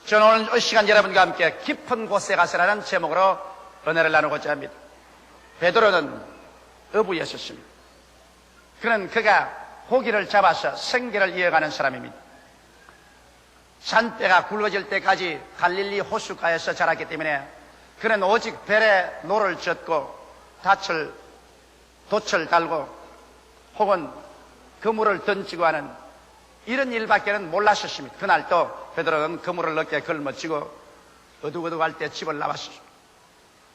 저는 오늘 이 시간 여러분과 함께 깊은 곳에 가서라는 제목으로 은혜를 나누고자 합니다. 베드로는 어부였었습니다. 그는 그가 고기를 잡아서 생계를 이어가는 사람입니다. 잔뼈가 굵어질 때까지 갈릴리 호숫가에서 자랐기 때문에 그는 오직 벨에 노를 젓고 돛을 달고 혹은 그물을 던지고 하는 이런 일밖에는 몰랐었습니다. 그날도 베드로는 그물을 어깨에 걸머쥐고 어둑어둑할 때 집을 나왔습니다.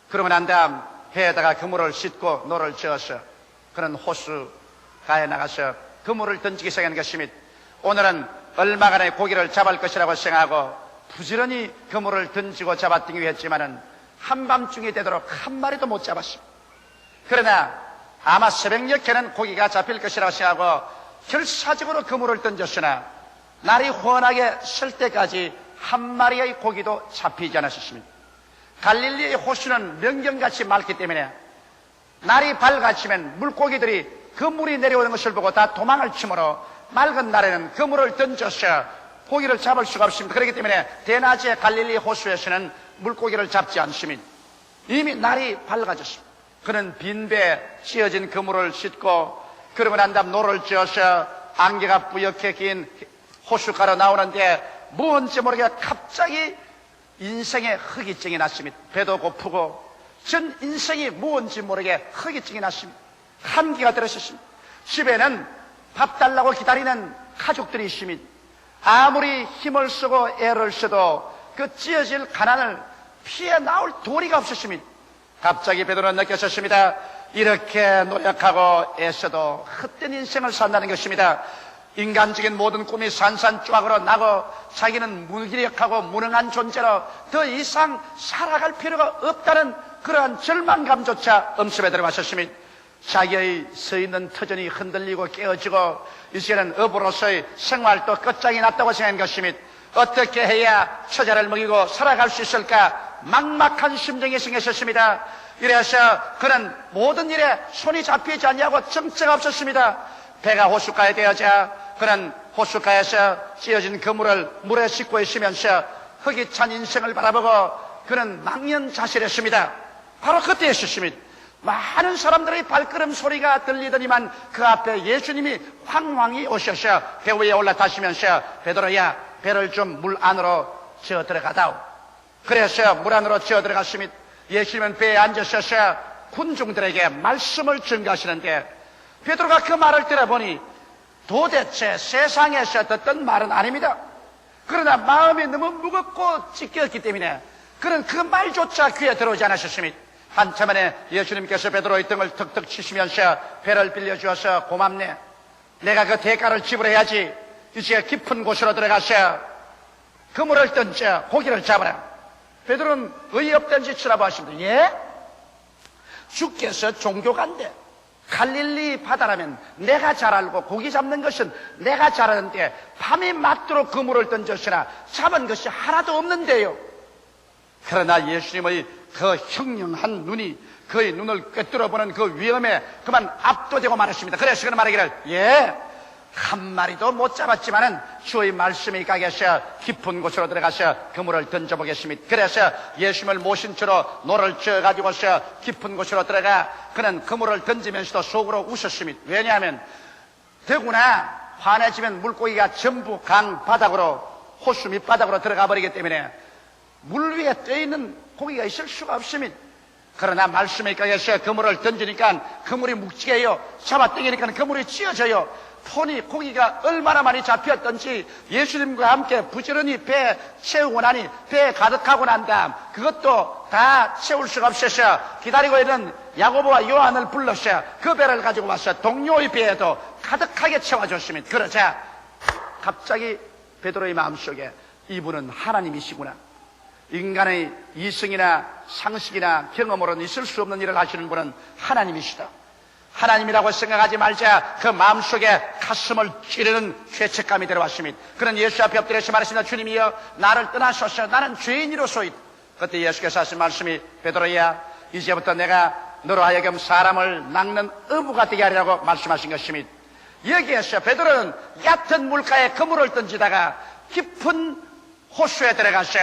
그러고 난 다음 배에다가 그물을 싣고 노를 저어서 그는 호수가에 나가서 그물을 던지기 시작한 것입니다. 오늘은 얼마간의 고기를 잡을 것이라고 생각하고 부지런히 그물을 던지고 잡아당기고 했지만은 한밤중이 되도록 한 마리도 못 잡았습니다. 그러나 아마 새벽녘에는 고기가 잡힐 것이라고 생각하고 결사적으로 그물을 던졌으나 날이 훤하게 설 때까지 한 마리의 고기도 잡히지 않았습니다. 갈릴리의 호수는 명경같이 맑기 때문에 날이 밝아지면 물고기들이 그 물이 내려오는 것을 보고 다 도망을 치므로 맑은 날에는 그물을 던져서 고기를 잡을 수가 없습니다. 그렇기 때문에 대낮에 갈릴리 호수에서는 물고기를 잡지 않습니다. 이미 날이 밝아졌습니다. 그는 빈배에 씌어진 그물을 싣고 그러고 난 다음 노를 지어서 안개가 뿌옇게 긴 호숫가로 나오는데 뭔지 모르게 갑자기 인생의 허기증이 났습니다. 배도 고프고 전 인생이 뭔지 모르게 허기증이 났습니다. 한기가 들었습니다. 집에는 밥 달라고 기다리는 가족들이 있습니다. 아무리 힘을 쓰고 애를 써도 그 찌어질 가난을 피해 나올 도리가 없었습니다. 갑자기 베드로는 느꼈었습니다. 이렇게 노력하고 애써도 헛된 인생을 산다는 것입니다. 인간적인 모든 꿈이 산산조각으로 나고 자기는 무기력하고 무능한 존재로 더 이상 살아갈 필요가 없다는 그러한 절망감조차 엄습에 들어갔었습니다. 자기의 서 있는 터전이 흔들리고 깨어지고 이제는 어부로서의 생활도 끝장이 났다고 생각한 것입니다. 어떻게 해야 처자를 먹이고 살아갈 수 있을까 막막한 심정이 생겼었습니다. 이래서 그는 모든 일에 손이 잡히지 않냐고 정체가 없었습니다. 배가 호숫가에 되어자 그는 호숫가에서 찌어진 그물을 물에 싣고 있으면서 허기찬 인생을 바라보고 그는 망연자실했습니다. 바로 그때였습니다. 많은 사람들의 발걸음 소리가 들리더니만 그 앞에 예수님이 황황히 오셔서 배 위에 올라타시면서 베드로야 배를 좀 물 안으로 지어 들어가다오. 그래서 물 안으로 지어 들어갔습니다. 예수님은 배에 앉으셔서 군중들에게 말씀을 전가하시는데 베드로가 그 말을 들어보니 도대체 세상에서 듣던 말은 아닙니다. 그러나 마음이 너무 무겁고 찢겼기 때문에 그는 그 말조차 귀에 들어오지 않으셨습니다. 한참 만에 예수님께서 베드로의 등을 턱턱 치시면서 배를 빌려주어서 고맙네. 내가 그 대가를 지불해야지. 이제 깊은 곳으로 들어가서 그물을 던져 고기를 잡아라. 베드로는 어이없던 짓을 하고 하십니다. 예? 주께서 종교가인데 갈릴리 바다라면 내가 잘 알고 고기 잡는 것은 내가 잘 아는데 밤이 맞도록 그물을 던졌으나 잡은 것이 하나도 없는데요. 그러나 예수님의 그 흉흉한 눈이 그의 눈을 꿰뚫어보는 그 위험에 그만 압도되고 말았습니다. 그래서 그는 말하기를 예, 한 마리도 못 잡았지만은 주의 말씀이 가게서 깊은 곳으로 들어가서 그물을 던져보겠습니다. 그래서 예수님을 모신 채로 노를 져가지고서 깊은 곳으로 들어가 그는 그물을 던지면서도 속으로 웃었습니다. 왜냐하면 더구나 환해지면 물고기가 전부 강 바닥으로 호수 밑바닥으로 들어가 버리기 때문에 물 위에 떠있는 고기가 있을 수가 없습니다. 그러나 말씀에 가게서 그물을 던지니까 그물이 묵직해요. 잡아당기니까 그물이 찢어져요. 폰이 고기가 얼마나 많이 잡혔던지 예수님과 함께 부지런히 배에 채우고 나니 배에 가득하고 난 다음 그것도 다 채울 수가 없어서 기다리고 있는 야고보와 요한을 불러서 그 배를 가지고 와서 동료의 배에도 가득하게 채워줬습니다. 그러자 갑자기 베드로의 마음속에 이분은 하나님이시구나. 인간의 이성이나 상식이나 경험으로는 있을 수 없는 일을 하시는 분은 하나님이시다. 하나님이라고 생각하지 말자 그 마음속에 가슴을 찌르는 죄책감이 들어왔습니다. 그런 예수 앞에 엎드려서 말했습니다. 주님이여 나를 떠나소서 나는 죄인이로소이다. 그때 예수께서 하신 말씀이 베드로야 이제부터 내가 너로 하여금 사람을 낚는 어부가 되게 하리라고 말씀하신 것입니다. 여기에서 베드로는 얕은 물가에 그물을 던지다가 깊은 호수에 들어가서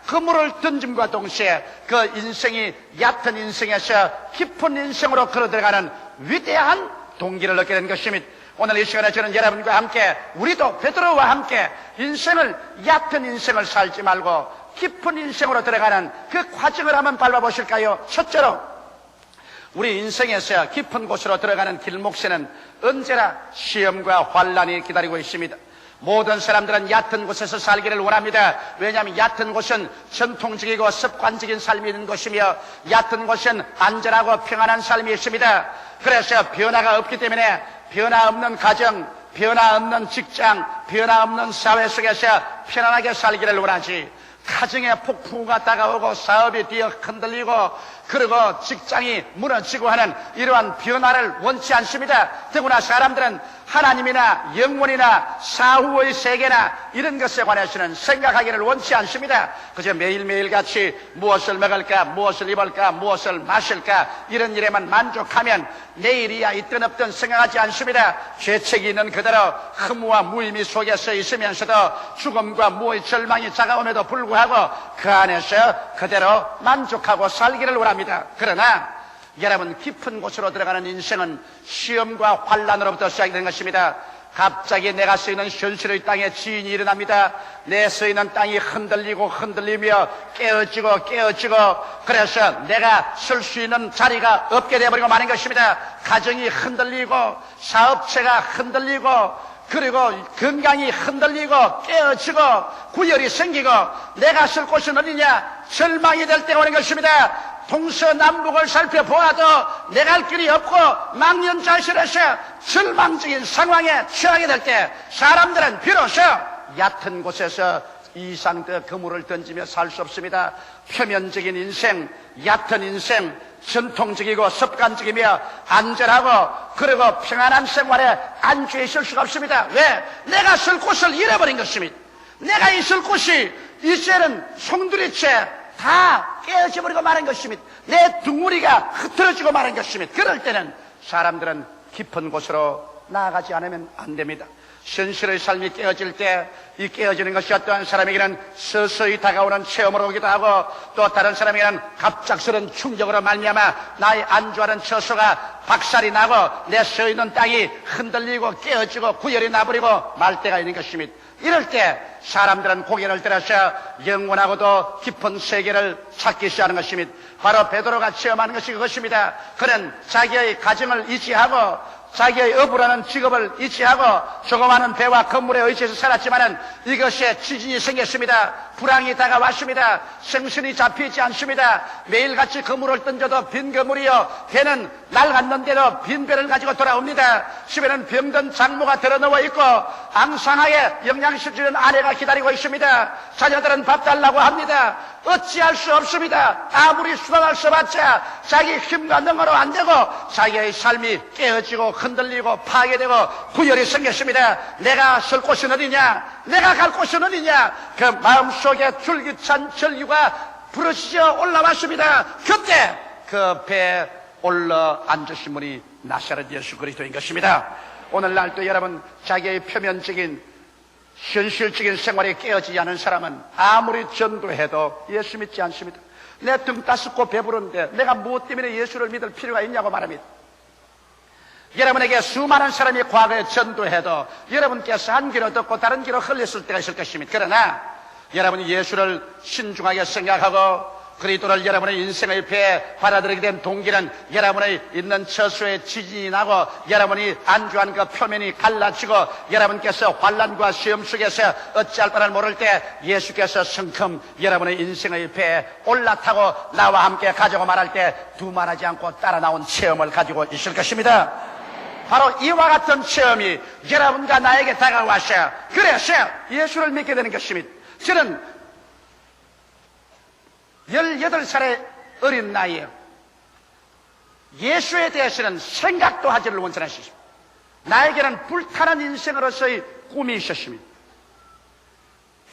그물을 던짐과 동시에 그 인생이 얕은 인생에서 깊은 인생으로 걸어 들어가는 위대한 동기를 얻게 된 것입니다. 오늘 이 시간에 저는 여러분과 함께, 우리도 베드로와 함께 인생을, 얕은 인생을 살지 말고 깊은 인생으로 들어가는 그 과정을 한번 밟아보실까요? 첫째로, 우리 인생에서 깊은 곳으로 들어가는 길목에는 언제나 시험과 환란이 기다리고 있습니다. 모든 사람들은 얕은 곳에서 살기를 원합니다. 왜냐하면 얕은 곳은 전통적이고 습관적인 삶이 있는 곳이며, 얕은 곳은 안전하고 평안한 삶이 있습니다. 그래서 변화가 없기 때문에 변화 없는 가정, 변화 없는 직장, 변화 없는 사회 속에서 편안하게 살기를 원하지, 가정에 폭풍우가 다가오고 사업이 뒤어 흔들리고 그리고 직장이 무너지고 하는 이러한 변화를 원치 않습니다. 더구나 사람들은 하나님이나 영혼이나 사후의 세계나 이런 것에 관해서는 생각하기를 원치 않습니다. 그저 매일매일 같이 무엇을 먹을까, 무엇을 입을까, 무엇을 마실까, 이런 일에만 만족하면 내일이야 있든 없든 생각하지 않습니다. 죄책이 있는 그대로 허무와 무의미 속에서 있으면서도 죽음과 무의 절망이 다가옴에도 불구하고 그 안에서 그대로 만족하고 살기를 원합니다. 그러나 여러분, 깊은 곳으로 들어가는 인생은 시험과 환란으로부터 시작되는 것입니다. 갑자기 내가 서 있는 현실의 땅에 지진이 일어납니다. 내 서 있는 땅이 흔들리고 흔들리며 깨어지고 깨어지고, 그래서 내가 설 수 있는 자리가 없게 되어버리고 마는 것입니다. 가정이 흔들리고 사업체가 흔들리고 그리고 건강이 흔들리고 깨어지고 구열이 생기고 내가 설 곳은 어디냐, 절망이 될 때가 오는 것입니다. 동서남북을 살펴보아도 내 갈 길이 없고 망연자실해서 절망적인 상황에 처하게 될 때 사람들은 비로소 얕은 곳에서 이상도 그물을 던지며 살 수 없습니다. 표면적인 인생, 얕은 인생, 전통적이고 습관적이며 안전하고 그리고 평안한 생활에 안주해 있을 수가 없습니다. 왜? 내가 설 곳을 잃어버린 것입니다. 내가 있을 곳이 이제는 송두리째 다 깨어져 버리고 마는 것입니다. 내 둥우리가 흐트러지고 마는 것입니다. 그럴 때는 사람들은 깊은 곳으로 나아가지 않으면 안 됩니다. 현실의 삶이 깨어질 때 이 깨어지는 것이 어떠한 사람에게는 서서히 다가오는 체험으로 오기도 하고, 또 다른 사람에게는 갑작스러운 충격으로 말미암아 나의 안주하는 처소가 박살이 나고 내 서 있는 땅이 흔들리고 깨어지고 구열이 나버리고 말 때가 있는 것입니다. 이럴 때 사람들은 고개를 들어서 영원하고도 깊은 세계를 찾기 시작하는 것입니다. 바로 베드로가 체험하는 것이 그것입니다. 그는 자기의 가정을 의지하고 자기의 어부라는 직업을 의지하고 조그마한 배와 건물에 의지해서 살았지만은 이것에 지진이 생겼습니다. 불황이 다가왔습니다. 생선이 잡히지 않습니다. 매일같이 그물을 던져도 빈 그물이요, 배는 낡았는데도 빈 배를 가지고 돌아옵니다. 집에는 병든 장모가 들어누워 있고 앙상하게 영양실 주는 아내가 기다리고 있습니다. 자녀들은 밥 달라고 합니다. 어찌할 수 없습니다. 아무리 수단을 써봤자 자기 힘과 능으로 안 되고 자기의 삶이 깨어지고 흔들리고 파괴되고 구열이 생겼습니다. 내가 설 곳은 어디냐, 내가 갈 곳은 어디냐, 그 마음속에 줄기찬 전류가 부러지져 올라왔습니다. 그때 그 배에 올라 앉으신 분이 나사렛 예수 그리스도인 것입니다. 오늘날도 여러분, 자기의 표면적인 현실적인 생활에 깨어지지 않은 사람은 아무리 전도해도 예수 믿지 않습니다. 내 등 따숩고 배부른데 내가 무엇 때문에 예수를 믿을 필요가 있냐고 말합니다. 여러분에게 수많은 사람이 과거에 전도해도 여러분께서 한 귀로 듣고 다른 귀로 흘렸을 때가 있을 것입니다. 그러나 여러분이 예수를 신중하게 생각하고 그리스도를 여러분의 인생의 배에 받아들이게 된 동기는 여러분의 있는 처소에 지진이 나고 여러분이 안주한 그 표면이 갈라지고 여러분께서 환난과 시험 속에서 어찌할 바를 모를 때 예수께서 성큼 여러분의 인생의 배에 올라타고 나와 함께 가자고 말할 때 두말하지 않고 따라 나온 체험을 가지고 있을 것입니다. 바로 이와 같은 체험이 여러분과 나에게 다가와서 그래서 예수를 믿게 되는 것입니다. 저는 18살의 어린 나이에 예수에 대해서는 생각도 하지를 원천하셨습니다. 나에게는 불타는 인생으로서의 꿈이 있었습니다.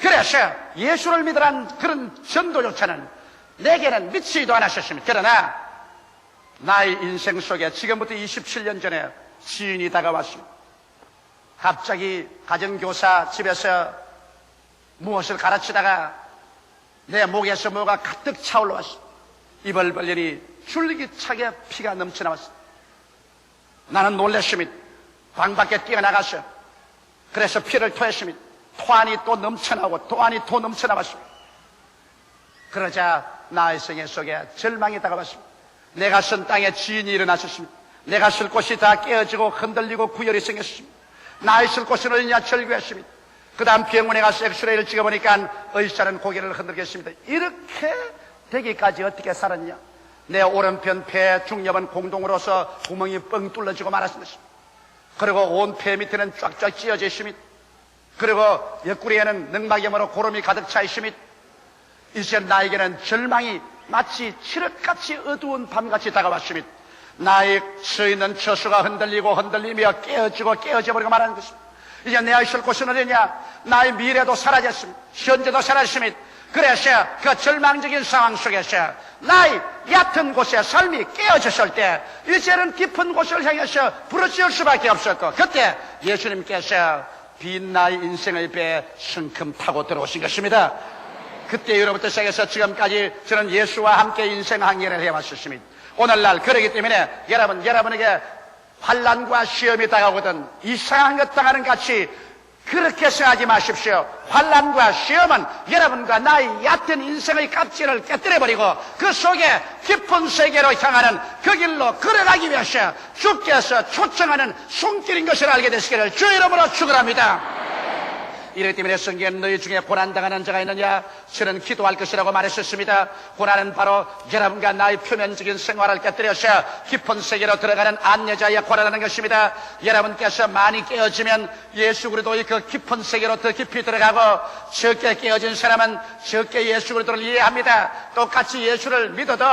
그래서 예수를 믿으라는 그런 전도조차는 내게는 미치지도 않았었습니다. 그러나 나의 인생 속에 지금부터 27년 전에 지인이 다가왔습니다. 갑자기 가정교사 집에서 무엇을 가르치다가 내 목에서 뭐가 가득 차올라 왔어. 입을 벌리니 줄기차게 피가 넘쳐나왔어. 나는 놀랐습니다. 방 밖에 뛰어나갔어. 그래서 피를 토했습니다. 토안이 또 넘쳐나고 토안이 또 넘쳐나왔습니다. 그러자 나의 생애 속에 절망이 다가왔습니다. 내가 쓴 땅에 지인이 일어났었습니다. 내가 쓸 곳이 다 깨어지고 흔들리고 구열이 생겼습니다. 나의 쓸 곳은 어디냐 절규했습니다. 그 다음 병원에 가서 엑스레이를 찍어보니까 의사는 고개를 흔들겠습니다. 이렇게 되기까지 어떻게 살았냐? 내 오른편 폐 중엽은 공동으로서 구멍이 뻥 뚫려지고 말았습니다. 그리고 온 폐 밑에는 쫙쫙 찢어져 있습니다. 그리고 옆구리에는 늑막염으로 고름이 가득 차 있습니다. 이제 나에게는 절망이 마치 칠흑같이 어두운 밤같이 다가왔습니다. 나의 서 있는 처수가 흔들리고 흔들리며 깨어지고 깨어져버리고 말하는 것입니다. 이제 내가 있을 곳은 어디냐? 나의 미래도 사라졌습니다. 현재도 사라졌습니다. 그래서 그 절망적인 상황 속에서 나의 얕은 곳에 삶이 깨어졌을 때 이제는 깊은 곳을 향해서 부르짖을 수밖에 없었고, 그때 예수님께서 빈 나의 인생의 배에 성큼 타고 들어오신 것입니다. 그때 이후로부터 시작해서 지금까지 저는 예수와 함께 인생 항해를 해왔었습니다. 오늘날 그러기 때문에 여러분에게 환난과 시험이 다가오거든 이상한 것 당하는 같이 그렇게 생각하지 마십시오. 환난과 시험은 여러분과 나의 얕은 인생의 껍질을 깨뜨려버리고 그 속에 깊은 세계로 향하는 그 길로 걸어가기 위해서 주께서 초청하는 손길인 것을 알게 되시기를 주 이름으로 축원합니다. 이렇기 때문에 성경에 너희 중에 고난당하는 자가 있느냐? 저는 기도할 것이라고 말했었습니다. 고난은 바로 여러분과 나의 표면적인 생활을 깨뜨려서 깊은 세계로 들어가는 안내자의 고난하는 것입니다. 여러분께서 많이 깨어지면 예수 그리스도의 그 깊은 세계로 더 깊이 들어가고, 적게 깨어진 사람은 적게 예수 그리스도를 이해합니다. 똑같이 예수를 믿어도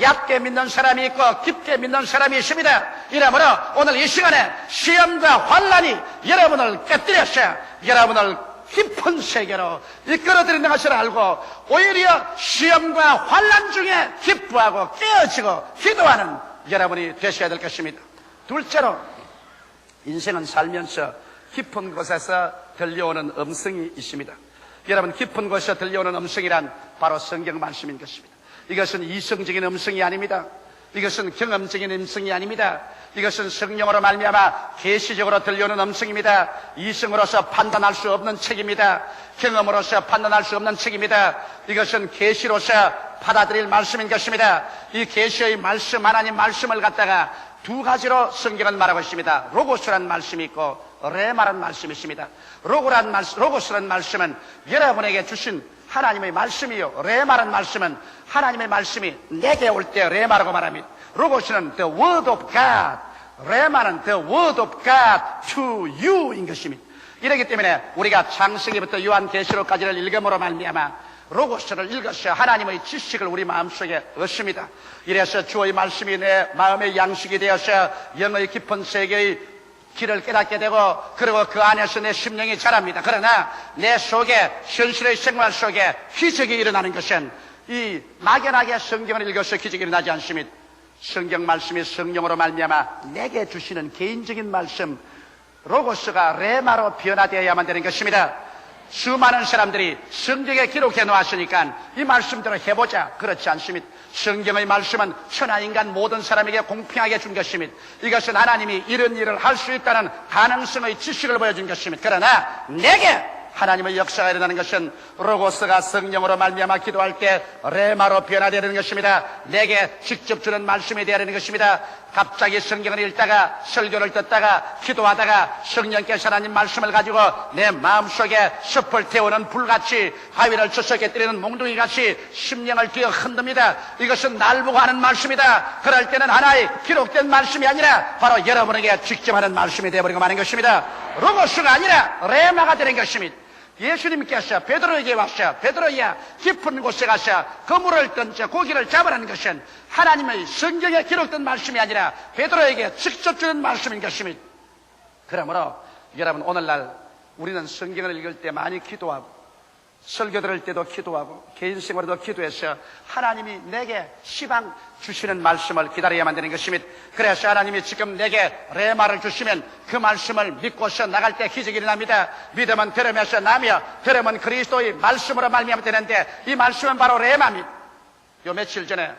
얕게 믿는 사람이 있고 깊게 믿는 사람이 있습니다. 이러므로 오늘 이 시간에 시험과 환난이 여러분을 깨뜨려서 여러분을 깊은 세계로 이끌어들이는 것을 알고 오히려 시험과 환난 중에 기뻐하고 깨어지고 기도하는 여러분이 되셔야 될 것입니다. 둘째로, 인생은 살면서 깊은 곳에서 들려오는 음성이 있습니다. 여러분, 깊은 곳에서 들려오는 음성이란 바로 성경 말씀인 것입니다. 이것은 이성적인 음성이 아닙니다. 이것은 경험적인 음성이 아닙니다. 이것은 성령으로 말미암아 계시적으로 들려오는 음성입니다. 이성으로서 판단할 수 없는 책입니다. 경험으로서 판단할 수 없는 책입니다. 이것은 계시로서 받아들일 말씀인 것입니다. 이 계시의 말씀, 하나님 말씀을 갖다가 두 가지로 성경은 말하고 있습니다. 로고스란 말씀이 있고 레마란 말씀이 있습니다. 로고스란 말씀은 여러분에게 주신 하나님의 말씀이요, 레마란 말씀은 하나님의 말씀이 내게 올 때 레마라고 말합니다. 로고스는 the word of God, 레마는 the word of God to you인 것입니다. 이렇기 때문에 우리가 창세기부터 요한계시록까지를 읽음으로 말미암아 로고스를 읽어서 하나님의 지식을 우리 마음속에 얻습니다. 이래서 주의 말씀이 내 마음의 양식이 되어서 영의 깊은 세계의 길을 깨닫게 되고, 그리고 그 안에서 내 심령이 자랍니다. 그러나 내 속에, 현실의 생활 속에 기적이 일어나는 것은 이 막연하게 성경을 읽어서 기적이 일어나지 않습니다. 성경 말씀이 성령으로 말미암아 내게 주시는 개인적인 말씀, 로고스가 레마로 변화되어야만 되는 것입니다. 수많은 사람들이 성경에 기록해 놓았으니까 이 말씀대로 해보자, 그렇지 않습니다. 성경의 말씀은 천하인간 모든 사람에게 공평하게 준 것입니다. 이것은 하나님이 이런 일을 할 수 있다는 가능성의 지식을 보여준 것입니다. 그러나 내게 하나님의 역사가 일어나는 것은 로고스가 성령으로 말미암아 기도할 때 레마로 변화되는 것입니다. 내게 직접 주는 말씀이 되어야 하는 것입니다. 갑자기 성경을 읽다가 설교를 듣다가 기도하다가 성령께서 하나님 말씀을 가지고 내 마음속에 숲을 태우는 불같이, 바위를 주석에 때리는 몽둥이같이 심령을 뛰어 흔듭니다. 이것은 날 보고 하는 말씀이다. 그럴 때는 하나의 기록된 말씀이 아니라 바로 여러분에게 직접 하는 말씀이 되어버리고 마는 것입니다. 로고스가 아니라 레마가 되는 것입니다. 예수님께서 베드로에게 와서, 베드로야 깊은 곳에 가서 그물을 던져 고기를 잡으라는 것은 하나님의 성경에 기록된 말씀이 아니라 베드로에게 직접 주는 말씀인 것입니다. 그러므로 여러분, 오늘날 우리는 성경을 읽을 때 많이 기도하고 설교 들을 때도 기도하고 개인 생활에도 기도해서 하나님이 내게 시방 주시는 말씀을 기다려야만 되는 것입니다. 그래서 하나님이 지금 내게 레마를 주시면 그 말씀을 믿고서 나갈 때 기적이 일어납니다. 믿음은 들으면서 나며 들으면 그리스도의 말씀으로 말미암아 되는데 이 말씀은 바로 레마입니다. 요 며칠 전에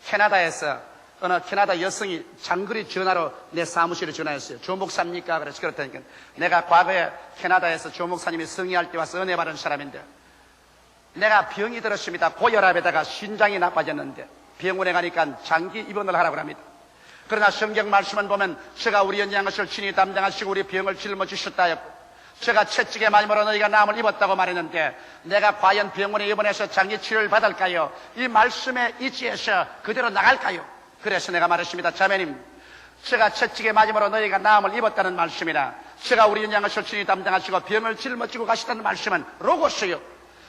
캐나다에서 어느 캐나다 여성이 장거리 전화로 내 사무실에 전화했어요. 조 목사입니까? 그래서 그렇다니까 내가 과거에 캐나다에서 조 목사님이 승리할 때 와서 은혜 받은 사람인데 내가 병이 들었습니다. 고혈압에다가 신장이 나빠졌는데 병원에 가니까 장기 입원을 하라고 합니다. 그러나 성경 말씀은 보면 제가 우리 연약한 것을 친히 담당하시고 우리 병을 짊어지셨다 했고 제가 채찍에 맞음으로 너희가 나음을 입었다고 말했는데 내가 과연 병원에 입원해서 장기 치료를 받을까요? 이 말씀에 의지해서 그대로 나갈까요? 그래서 내가 말했습니다. 자매님, 제가 채찍에 맞음으로 너희가 나음을 입었다는 말씀이나 제가 우리 연약한 것을 친히 담당하시고 병을 짊어지고 가시다는 말씀은 로고스요.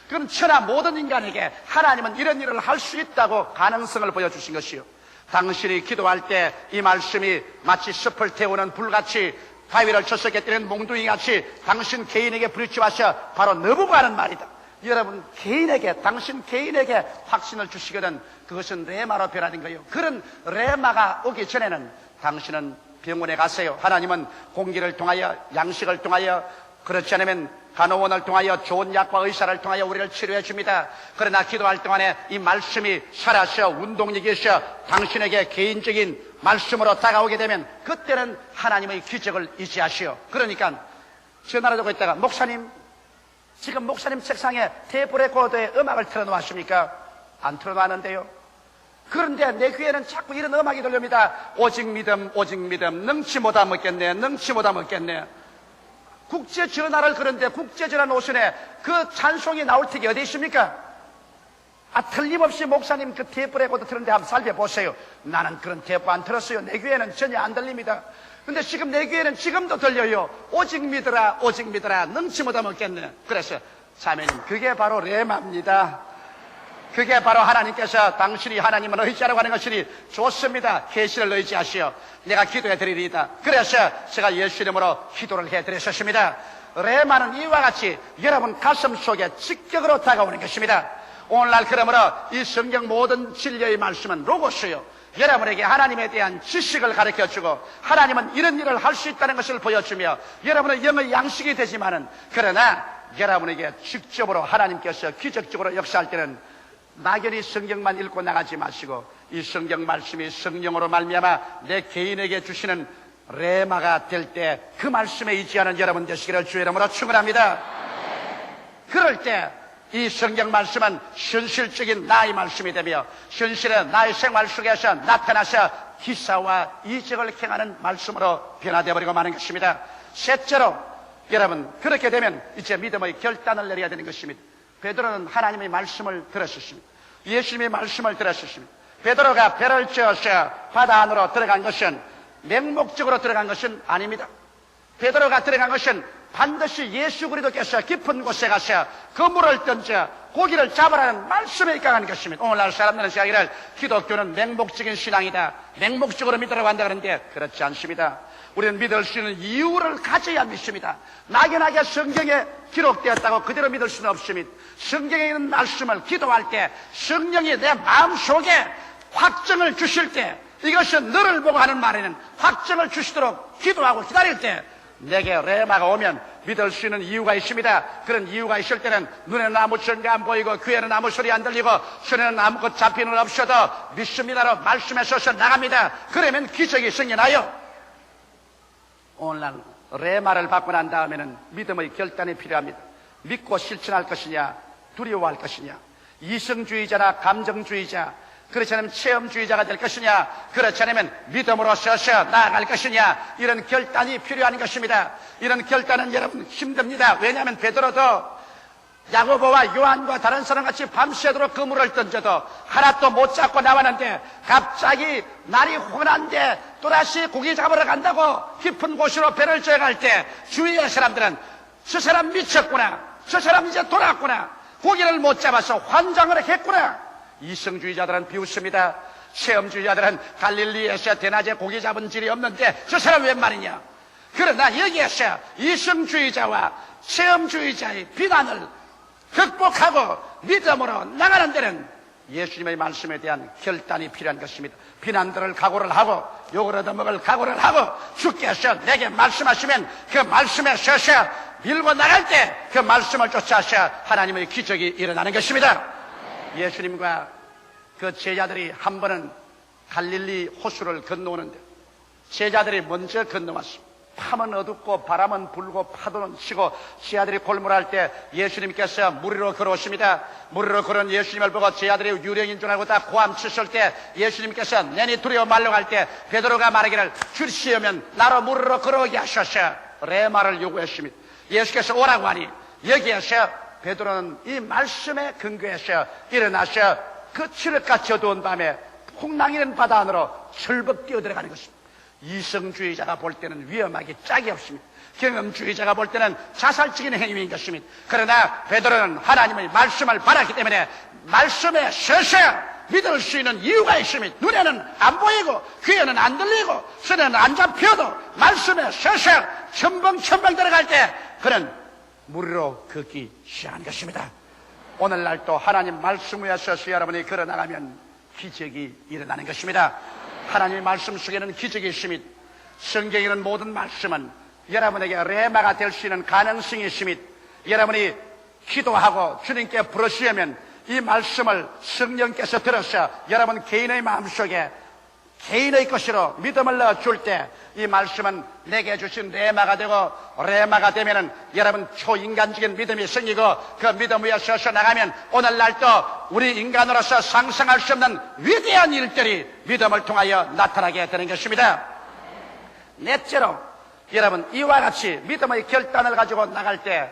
그럼 천하 모든 인간에게 하나님은 이런 일을 할 수 있다고 가능성을 보여주신 것이요. 당신이 기도할 때 이 말씀이 마치 숲을 태우는 불같이 바위를 쳐서 깨뜨리는 몽둥이같이 당신 개인에게 부딪혀와서 바로 너보고 하는 말이다. 여러분 개인에게 당신 개인에게 확신을 주시거든 그것은 레마로 변하는 거예요. 그런 레마가 오기 전에는 당신은 병원에 가세요. 하나님은 공기를 통하여 양식을 통하여 그렇지 않으면 간호원을 통하여 좋은 약과 의사를 통하여 우리를 치료해 줍니다. 그러나 기도할 동안에 이 말씀이 살아서 운동력이 있어 당신에게 개인적인 말씀으로 다가오게 되면 그때는 하나님의 기적을 의지하시오. 그러니까 전화를 하고 있다가 목사님 지금 목사님 책상에 테이프 레코더에 음악을 틀어놓았습니까? 안 틀어놨는데요. 그런데 내 귀에는 자꾸 이런 음악이 들립니다. 오직 믿음 오직 믿음 능치 못하 먹겠네 능치 못하 먹겠네. 국제 전화를 그런데 국제 전화 노선에 그 찬송이 나올 턱이 어디 있습니까? 틀림없이 목사님 그 테이프 레코더 틀었는데 한번 살펴보세요. 나는 그런 테이프 안 틀었어요. 내 귀에는 전혀 안 들립니다. 근데 지금 내 귀에는 지금도 들려요. 오직 믿으라 능치 못하 먹겠네. 그래서 자매님 그게 바로 레마입니다. 그게 바로 하나님께서 당신이 하나님을 의지하라고 하는 것이니 좋습니다. 계시를 의지하시오. 내가 기도해 드리리이다. 그래서 제가 예수 이름으로 기도를 해 드렸습니다. 레마는 이와 같이 여러분 가슴 속에 직격으로 다가오는 것입니다. 오늘날 그러므로 이 성경 모든 진리의 말씀은 로고스요. 여러분에게 하나님에 대한 지식을 가르쳐주고 하나님은 이런 일을 할 수 있다는 것을 보여주며 여러분의 영의 양식이 되지만은 그러나 여러분에게 직접으로 하나님께서 기적적으로 역사할 때는 막연히 성경만 읽고 나가지 마시고 이 성경 말씀이 성령으로 말미암아 내 개인에게 주시는 레마가 될 때 그 말씀에 의지하는 여러분 되시기를 주의 이름으로 축원합니다. 그럴 때 이 성경 말씀은 현실적인 나의 말씀이 되며 현실의 나의 생활 속에서 나타나서 기사와 이적을 행하는 말씀으로 변화되어 버리고 마는 것입니다. 셋째로 여러분 그렇게 되면 이제 믿음의 결단을 내려야 되는 것입니다. 베드로는 하나님의 말씀을 들었습니다. 예수님의 말씀을 들었습니다. 베드로가 배를 저어서 바다 안으로 들어간 것은 맹목적으로 들어간 것은 아닙니다. 베드로가 들어간 것은 반드시 예수 그리스도께서 깊은 곳에 가서 그물을 던져 고기를 잡으라는 말씀에 입각하는 것입니다. 오늘날 사람들은 생각하기를 기독교는 맹목적인 신앙이다. 맹목적으로 믿으라고 한다 그러는데 그렇지 않습니다. 우리는 믿을 수 있는 이유를 가져야 믿습니다. 막연하게 성경에 기록되었다고 그대로 믿을 수는 없습니다. 성경에 있는 말씀을 기도할 때 성령이 내 마음속에 확정을 주실 때 이것은 너를 보고 하는 말에는 확정을 주시도록 기도하고 기다릴 때 내게 레마가 오면 믿을 수 있는 이유가 있습니다. 그런 이유가 있을 때는 눈에는 아무 증거 안 보이고 귀에는 아무 소리 안 들리고 손에는 아무것 잡히는 없어도 믿습니다로 말씀에 서서 나갑니다. 그러면 기적이 생겨나요. 오늘날 레마를 받고 난 다음에는 믿음의 결단이 필요합니다. 믿고 실천할 것이냐 두려워할 것이냐 이성주의자나 감정주의자 그렇지 않으면 체험주의자가 될 것이냐 그렇지 않으면 믿음으로 서서 나아갈 것이냐 이런 결단이 필요한 것입니다. 이런 결단은 여러분 힘듭니다. 왜냐하면 베드로도 야고보와 요한과 다른 사람같이 밤새도록 그물을 던져도 하나도 못 잡고 나왔는데 갑자기 날이 혼한데 또다시 고기 잡으러 간다고 깊은 곳으로 배를 저어갈 때 주위의 사람들은 저 사람 미쳤구나 저 사람 이제 돌아왔구나 고기를 못 잡아서 환장을 했구나. 이성주의자들은 비웃습니다. 체험주의자들은 갈릴리에서 대낮에 고기 잡은 질이 없는데 저 사람 웬 말이냐. 그러나 여기에서 이성주의자와 체험주의자의 비난을 극복하고 믿음으로 나가는 데는 예수님의 말씀에 대한 결단이 필요한 것입니다. 비난들을 각오를 하고 욕을 얻어먹을 각오를 하고 주께서 내게 말씀하시면 그 말씀에 서서 밀고 나갈 때 그 말씀을 쫓아서 하나님의 기적이 일어나는 것입니다. 예수님과 그 제자들이 한 번은 갈릴리 호수를 건너오는데 제자들이 먼저 건너왔습니다. 밤은 어둡고 바람은 불고 파도는 치고 제자들이 골몰할 때 예수님께서 물 위로 걸어오십니다. 물 위로 걸어온 예수님을 보고 제자들이 유령인 줄 알고 다 고함 치실 때 예수님께서 내니 두려워 말라고 할 때 베드로가 말하기를 주시오면 나로 물 위로 걸어오게 하셔서 레마를 요구했습니다. 예수께서 오라고 하니 여기에서 베드로는 이 말씀에 근거해서 일어나서 그 칠흑같이 어두운 밤에 풍랑이는 바다 안으로 철벅 뛰어들어가는 것입니다. 이성주의자가 볼 때는 위험하기 짝이 없습니다. 경험주의자가 볼 때는 자살적인 행위인 것입니다. 그러나 베드로는 하나님의 말씀을 받았기 때문에 말씀에 서서 믿을 수 있는 이유가 있습니다. 눈에는 안 보이고 귀에는 안 들리고 손에는 안 잡혀도 말씀에 서서 첨벙첨벙 들어갈 때 그는 물 위로 걷기 시작한 것입니다. 오늘날 또 하나님 말씀 위에 서서 여러분이 걸어나가면 기적이 일어나는 것입니다. 하나님의 말씀 속에는 기적이 있습니다. 성경에 있는 모든 말씀은 여러분에게 레마가 될 수 있는 가능성이 있습니다. 여러분이 기도하고 주님께 부르시려면 이 말씀을 성령께서 들어서 여러분 개인의 마음속에 개인의 것으로 믿음을 넣어줄 때 이 말씀은 내게 주신 레마가 되고 레마가 되면은 여러분 초인간적인 믿음이 생기고 그 믿음 위에 서서 나가면 오늘날 또 우리 인간으로서 상상할 수 없는 위대한 일들이 믿음을 통하여 나타나게 되는 것입니다. 넷째로 여러분 이와 같이 믿음의 결단을 가지고 나갈 때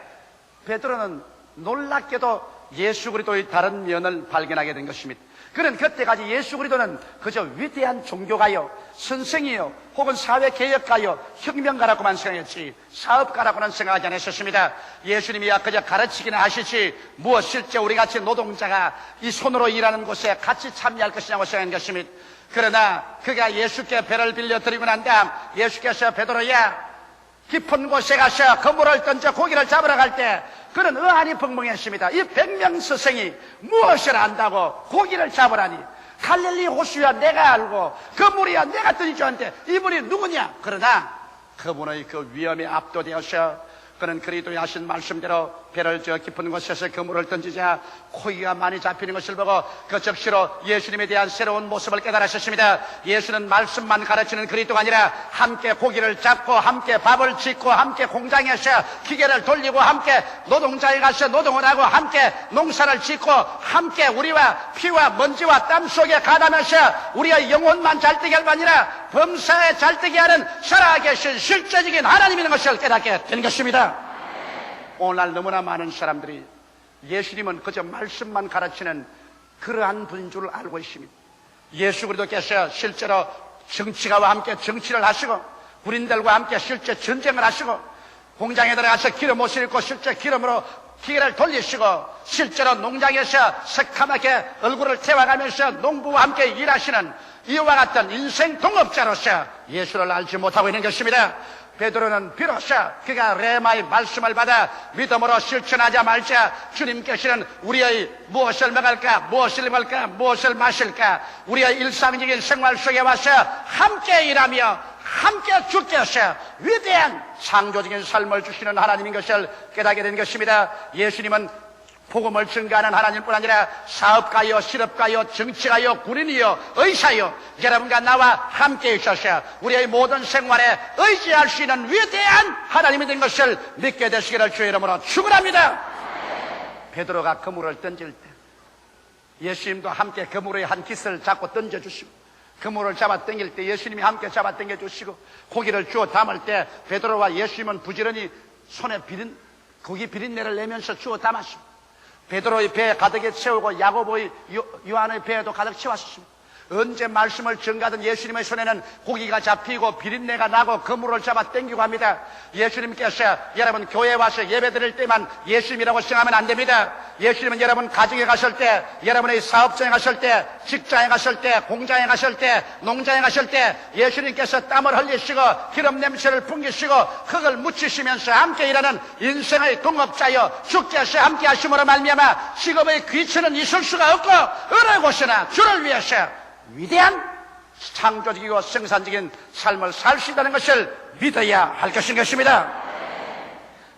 베드로는 놀랍게도 예수 그리스도의 다른 면을 발견하게 된 것입니다. 그는 그때까지 예수 그리스도는 그저 위대한 종교가요, 선생이요, 혹은 사회개혁가요, 혁명가라고만 생각했지 사업가라고는 생각하지 않았었습니다. 예수님이 그저 가르치기는 하시지 무엇 실제 우리같이 노동자가 이 손으로 일하는 곳에 같이 참여할 것이냐고 생각한 것입니다. 그러나 그가 예수께 배를 빌려 드리고 난 다음 예수께서 베드로야 깊은 곳에 가서 그물을 던져 고기를 잡으러 갈 때 그는 의안이 벙벙했습니다. 이 100명 스승이 무엇을 안다고 고기를 잡으라니 갈릴리 호수야 내가 알고 그 물이야 내가 던질 줄 아는데 이분이 누구냐. 그러나 그분의 그 위험에 압도되어서 그는 그리스도의 하신 말씀대로 배를 저 깊은 곳에서 그물을 던지자 고기가 많이 잡히는 것을 보고 그 즉시로 예수님에 대한 새로운 모습을 깨달으셨습니다. 예수는 말씀만 가르치는 그리스도가 아니라 함께 고기를 잡고 함께 밥을 짓고 함께 공장에서 기계를 돌리고 함께 노동자에 가서 노동을 하고 함께 농사를 짓고 함께 우리와 피와 먼지와 땀 속에 가담해서 우리의 영혼만 잘되게 할 뿐 아니라 범사에 잘되게 하는 살아계신 실제적인 하나님이 있는 것을 깨닫게 된 것입니다. 오늘날 너무나 많은 사람들이 예수님은 그저 말씀만 가르치는 그러한 분인 줄 알고 있습니다. 예수 그리스도께서 실제로 정치가와 함께 정치를 하시고 군인들과 함께 실제 전쟁을 하시고 공장에 들어가서 기름 옷을 입고 실제 기름으로 기계를 돌리시고 실제로 농장에서 새카맣게 얼굴을 태워가면서 농부와 함께 일하시는 이와 같은 인생 동업자로서 예수를 알지 못하고 있는 것입니다. 베드로는 비로소 그가 레마의 말씀을 받아 믿음으로 실천하자마자 주님께서는 우리의 무엇을 먹을까 무엇을 입을까 무엇을 마실까 우리의 일상적인 생활 속에 와서 함께 일하며 함께 주께서 위대한 창조적인 삶을 주시는 하나님인 것을 깨닫게 된 것입니다. 예수님은 복음을 증거하는 하나님뿐 아니라 사업가요, 실업가요, 정치가요, 군인이요, 의사요, 여러분과 나와 함께 있어서 우리의 모든 생활에 의지할 수 있는 위대한 하나님이 된 것을 믿게 되시기를 주의 이름으로 축원합니다. 베드로가 그물을 던질 때 예수님도 함께 그물의 한 깃을 잡고 던져주시고 그물을 잡아 당길 때 예수님이 함께 잡아 당겨주시고 고기를 주워 담을 때 베드로와 예수님은 부지런히 손에 고기 비린내를 내면서 주워 담았습니다. 베드로의 배에 가득히 채우고 야고보의 요한의 배에도 가득 채웠습니다. 언제 말씀을 전가하던 예수님의 손에는 고기가 잡히고 비린내가 나고 그물을 잡아 당기고 합니다. 예수님께서 여러분 교회에 와서 예배 드릴 때만 예수님이라고 생각하면 안 됩니다. 예수님은 여러분 가정에 가실 때, 여러분의 사업장에 가실 때, 직장에 가실 때, 공장에 가실 때, 농장에 가실 때 예수님께서 땀을 흘리시고 기름 냄새를 풍기시고 흙을 묻히시면서 함께 일하는 인생의 동업자여 주께서 함께 하심으로 말미암아 직업의 귀천은 있을 수가 없고 어느 곳이나 주를 위해서 위대한 창조적이고 생산적인 삶을 살 수 있다는 것을 믿어야 할 것입니다.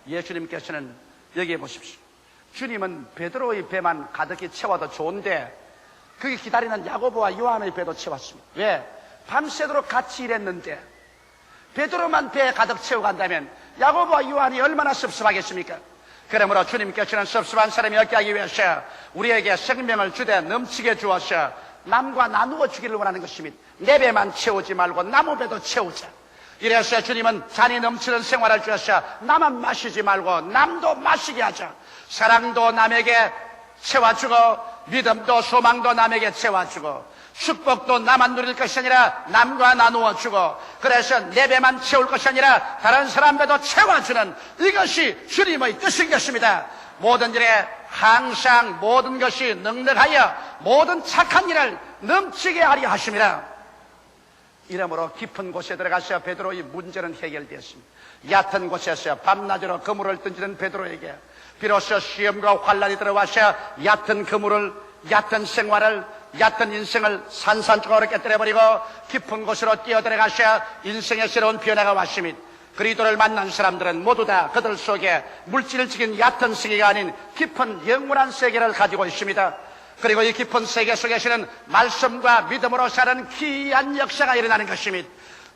예수님께서는 여기에 보십시오. 주님은 베드로의 배만 가득히 채워도 좋은데 그게 기다리는 야고보와 요한의 배도 채웠습니다. 왜? 밤새도록 같이 일했는데 베드로만 배에 가득 채우고 간다면 야고보와 요한이 얼마나 섭섭하겠습니까? 그러므로 주님께서는 섭섭한 사람이 없게 하기 위해서 우리에게 생명을 주되 넘치게 주어서 남과 나누어 주기를 원하는 것입니다. 내 배만 채우지 말고 나무 배도 채우자. 이래서 주님은 잔이 넘치는 생활을 주셔서 나만 마시지 말고 남도 마시게 하자. 사랑도 남에게 채워주고 믿음도 소망도 남에게 채워주고 축복도 나만 누릴 것이 아니라 남과 나누어 주고 그래서 내 배만 채울 것이 아니라 다른 사람 배도 채워주는 이것이 주님의 뜻인 것입니다. 모든 일에 항상 모든 것이 넉넉하여 모든 착한 일을 넘치게 하려 하십니다. 이러므로 깊은 곳에 들어가서 베드로의 문제는 해결되었습니다. 얕은 곳에서 밤낮으로 그물을 던지는 베드로에게 비로소 시험과 환란이 들어와서 얕은 그물을, 얕은 생활을, 얕은 인생을 산산조각으로 깨뜨려버리고 깊은 곳으로 뛰어들어가서 인생의 새로운 변화가 왔습니다. 그리스도를 만난 사람들은 모두 다 그들 속에 물질적인 얕은 세계가 아닌 깊은 영원한 세계를 가지고 있습니다. 그리고 이 깊은 세계 속에서는 말씀과 믿음으로 사는 기이한 역사가 일어나는 것입니다.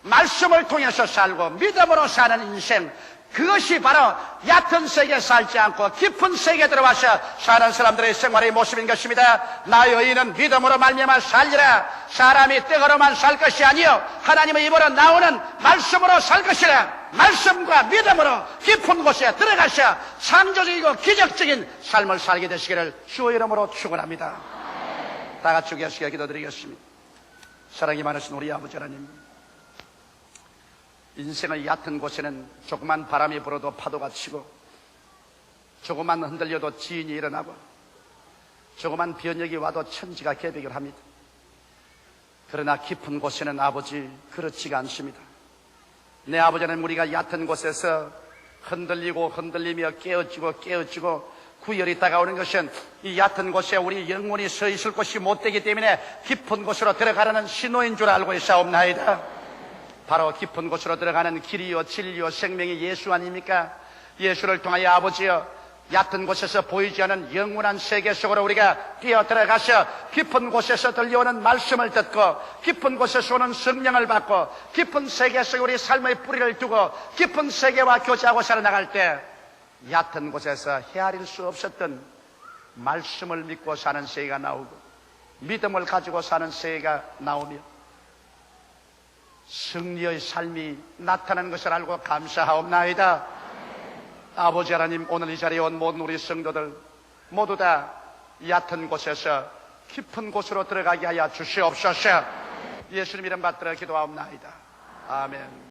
말씀을 통해서 살고 믿음으로 사는 인생, 그것이 바로 얕은 세계에 살지 않고 깊은 세계에 들어와서 사는 사람들의 생활의 모습인 것입니다. 나의 의인은 믿음으로 말미암아 살리라. 사람이 떡으로만 살 것이 아니요 하나님의 입으로 나오는 말씀으로 살 것이라. 말씀과 믿음으로 깊은 곳에 들어가서 창조적이고 기적적인 삶을 살게 되시기를 주의 이름으로 축원합니다. 다 같이 계시게 기도드리겠습니다. 사랑이 많으신 우리 아버지 하나님, 인생의 얕은 곳에는 조그만 바람이 불어도 파도가 치고 조그만 흔들려도 지인이 일어나고 조그만 변혁이 와도 천지가 개벽을 합니다. 그러나 깊은 곳에는 아버지 그렇지가 않습니다. 내 아버지는 우리가 얕은 곳에서 흔들리고 흔들리며 깨어지고 구열이 다가오는 것은 이 얕은 곳에 우리 영혼이 서 있을 곳이 못 되기 때문에 깊은 곳으로 들어가라는 신호인 줄 알고 있사옵나이다. 바로 깊은 곳으로 들어가는 길이요 진리요 생명이 예수 아닙니까? 예수를 통하여 아버지여 얕은 곳에서 보이지 않는 영원한 세계 속으로 우리가 뛰어들어가서 깊은 곳에서 들려오는 말씀을 듣고 깊은 곳에서 오는 성령을 받고 깊은 세계 속에 우리 삶의 뿌리를 두고 깊은 세계와 교제하고 살아나갈 때 얕은 곳에서 헤아릴 수 없었던 말씀을 믿고 사는 세계가 나오고 믿음을 가지고 사는 세계가 나오며 승리의 삶이 나타나는 것을 알고 감사하옵나이다. 아버지 하나님, 오늘 이 자리에 온 모든 우리 성도들 모두 다 얕은 곳에서 깊은 곳으로 들어가게 하여 주시옵소서. 예수님 이름 받들어 기도하옵나이다. 아멘.